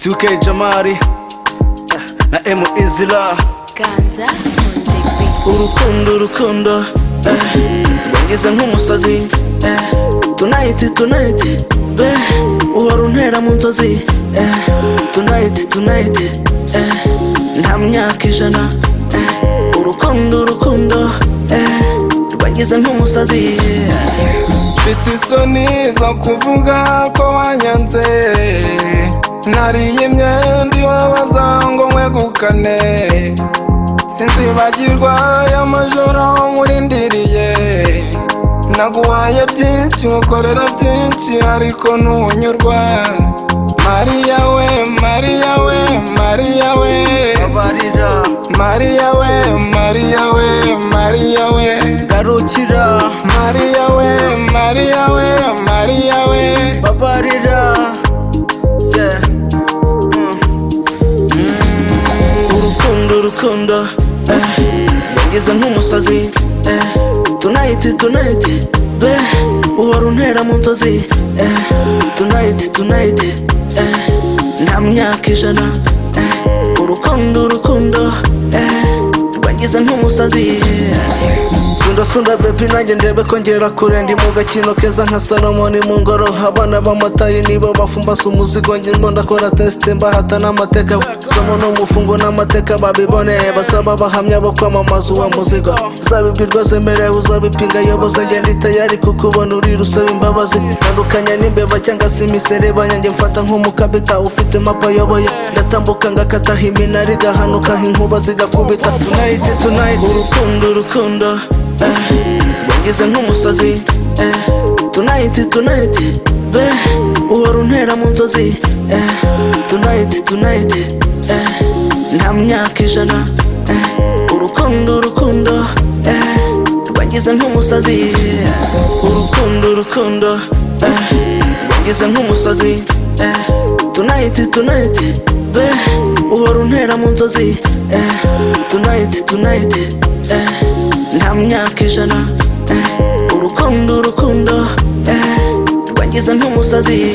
2K Jamari na M Izila Ganza on the beat. urukundo wangize nk'umusazi tonight be uhora untera mu nzozi tonight nta myaka ijana urukundo rwangize nk'umusazi mfite isoni zo kuvuga ko wanyanze nariye imyenda ibabaza ngo nkwegukane sinzibagirwa y'amajoro nkurindiriye naguhaye byinshi ukorera byinshi ariko ntunyurwa Mariya we abarira Mariya we garukira Mariya we babarira urukundo wangize nk'umusazi tonight be uhora untera mu nzozi tonight nta myaka ijana urukundo rwangize nk'umusazi sunda baby nanjye ndebe ko ngera kure ndi mu gakino keza nka Salomoni mu ngoro abana b'amatayi nibo bafumbase umuzigo njye ndakora test mbahata n'amateka somo n'umufungo n'amateka babibone basaba bahamya bo kwamamaza uwo muzigo zabibwirwa zemerewe uzabipinga yoboze njye ndi tayari kukubona uri rusaba imbabazi tandukanye n'imbeba cyangwa se imiserebanya njye mfata nk'umukabita ufite mapa yoboye ndatambuka ngakata iminari gahanuka inkuba zigakubita tonight urukundo wangize nk'umusazi tonight be uhora untera mu nzozi tonight nta myaka ijana urukundo rwangize nk'umusazi urukundo wangize nk'umusazi tonight be uhora untera mu nzozi tonight nta myaka ijana urukundo rwangize nk'umusazi